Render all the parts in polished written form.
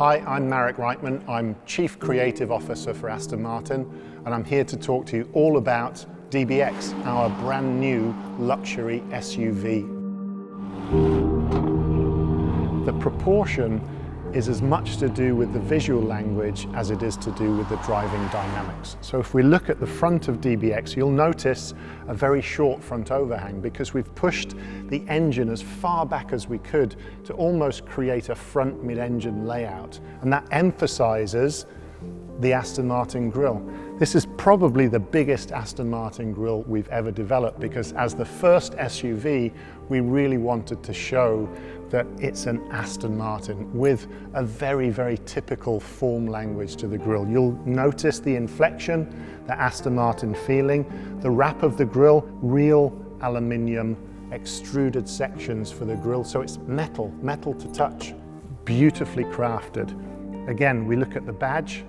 Hi, I'm Marek Walkaround. I'm Chief Creative Officer for Aston Martin, and I'm here to talk to you all about DBX, our brand new luxury SUV. The proportion is as much to do with the visual language as it is to do with the driving dynamics. So if we look at the front of DBX, you'll notice a very short front overhang because we've pushed the engine as far back as we could to almost create a front mid-engine layout. And that emphasizes the Aston Martin grille. This is probably the biggest Aston Martin grille we've ever developed because as the first SUV, we really wanted to show that it's an Aston Martin with a very, very typical form language to the grille. You'll notice the inflection, the Aston Martin feeling, the wrap of the grille, real aluminium extruded sections for the grille, so it's metal to touch, beautifully crafted. Again, we look at the badge,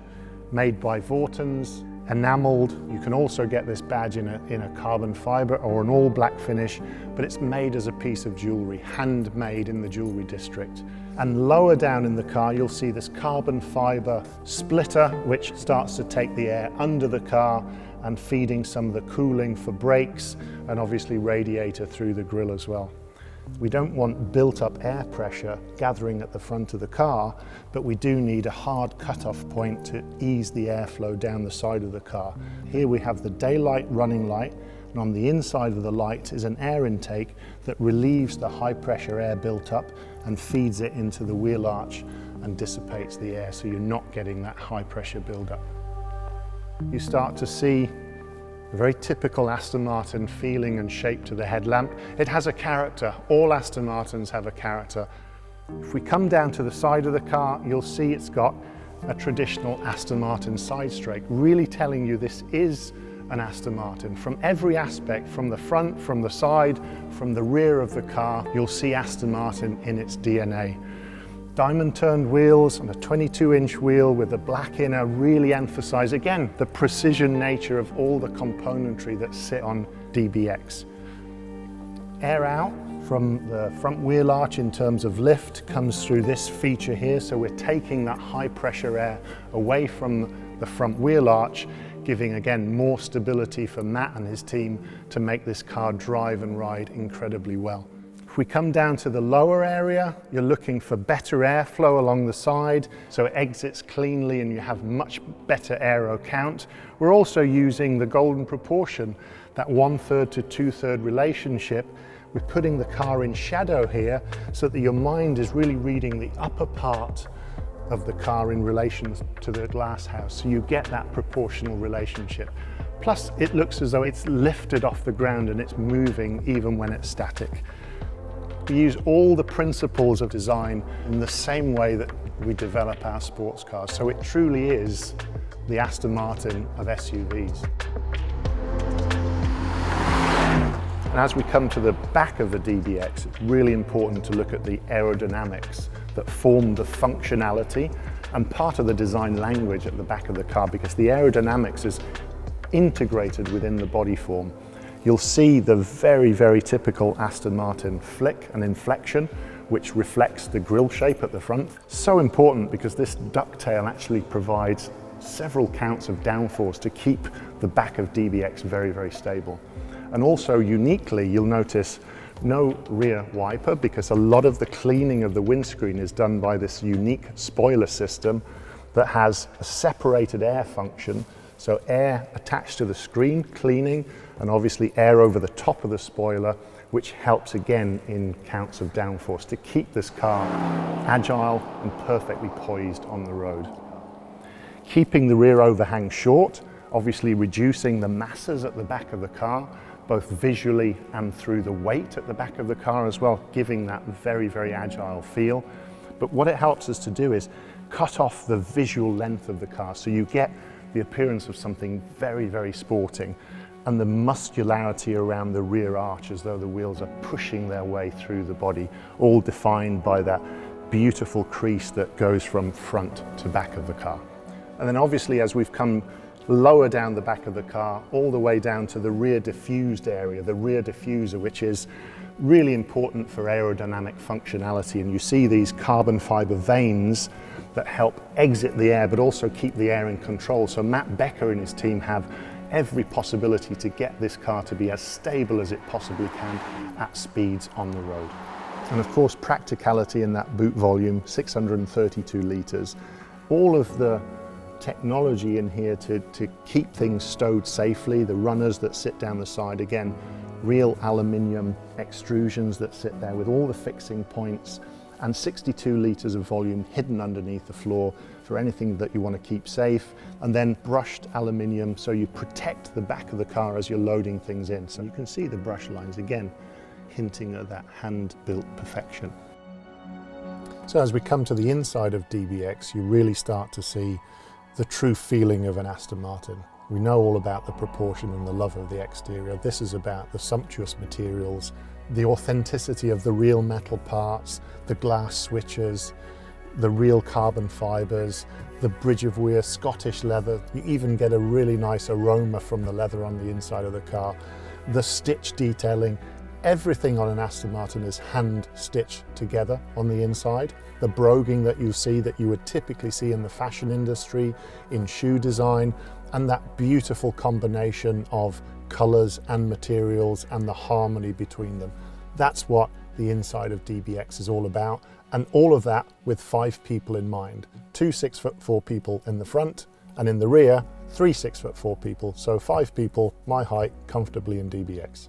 made by Vortons, enameled. You can also get this badge in a carbon fiber or an all black finish, but it's made as a piece of jewelry, handmade in the jewelry district. And lower down in the car, you'll see this carbon fiber splitter, which starts to take the air under the car and feeding some of the cooling for brakes and obviously radiator through the grille as well. We don't want built-up air pressure gathering at the front of the car, but we do need a hard cut-off point to ease the airflow down the side of the car. Here we have the daylight running light, and on the inside of the light is an air intake that relieves the high-pressure air built up and feeds it into the wheel arch and dissipates the air, so you're not getting that high-pressure build-up. You start to see a very typical Aston Martin feeling and shape to the headlamp. It has a character. All Aston Martins have a character. If we come down to the side of the car, you'll see it's got a traditional Aston Martin side strake, really telling you this is an Aston Martin. From every aspect, from the front, from the side, from the rear of the car, you'll see Aston Martin in its DNA. Diamond turned wheels and a 22-inch wheel with a black inner really emphasize, again, the precision nature of all the componentry that sit on DBX. Air out from the front wheel arch in terms of lift comes through this feature here, so we're taking that high pressure air away from the front wheel arch, giving again more stability for Matt and his team to make this car drive and ride incredibly well. If we come down to the lower area, you're looking for better airflow along the side, so it exits cleanly and you have much better aero count. We're also using the golden proportion, that 1/3 to 2/3 relationship. We're putting the car in shadow here so that your mind is really reading the upper part of the car in relation to the glass house, so you get that proportional relationship. Plus, it looks as though it's lifted off the ground and it's moving even when it's static. We use all the principles of design in the same way that we develop our sports cars, so it truly is the Aston Martin of SUVs. And as we come to the back of the DBX, it's really important to look at the aerodynamics that form the functionality and part of the design language at the back of the car, because the aerodynamics is integrated within the body form. You'll see the very, very typical Aston Martin flick and inflection, which reflects the grille shape at the front. So important because this ducktail actually provides several counts of downforce to keep the back of DBX very, very stable. And also uniquely, you'll notice no rear wiper because a lot of the cleaning of the windscreen is done by this unique spoiler system that has a separated air function. So air attached to the screen, cleaning, and obviously air over the top of the spoiler, which helps again in counts of downforce to keep this car agile and perfectly poised on the road. Keeping the rear overhang short, obviously reducing the masses at the back of the car, both visually and through the weight at the back of the car as well, giving that very, very agile feel. But what it helps us to do is cut off the visual length of the car, so you get the appearance of something very, very sporting, and the muscularity around the rear arch as though the wheels are pushing their way through the body, all defined by that beautiful crease that goes from front to back of the car. And then obviously as we've come lower down the back of the car, all the way down to the rear diffused area, the rear diffuser, which is really important for aerodynamic functionality. And you see these carbon fiber vanes that help exit the air, but also keep the air in control. So Matt Becker and his team have every possibility to get this car to be as stable as it possibly can at speeds on the road. And of course, practicality in that boot volume, 632 litres. All of the technology in here to keep things stowed safely, the runners that sit down the side, again, real aluminium extrusions that sit there with all the fixing points, and 62 litres of volume hidden underneath the floor for anything that you want to keep safe, and then brushed aluminium so you protect the back of the car as you're loading things in. So you can see the brush lines again, hinting at that hand-built perfection. So as we come to the inside of DBX, you really start to see the true feeling of an Aston Martin. We know all about the proportion and the love of the exterior. This is about the sumptuous materials, the authenticity of the real metal parts, the glass switches, the real carbon fibers, the Bridge of Weir Scottish leather. You even get a really nice aroma from the leather on the inside of the car. The stitch detailing, everything on an Aston Martin is hand stitched together on the inside. The broguing that you see that you would typically see in the fashion industry, in shoe design, and that beautiful combination of colours and materials and the harmony between them. That's what the inside of DBX is all about, and all of that with 5 people in mind. 2 6'4" people in the front, and in the rear, 3 6'4" people. So 5 people, my height, comfortably in DBX.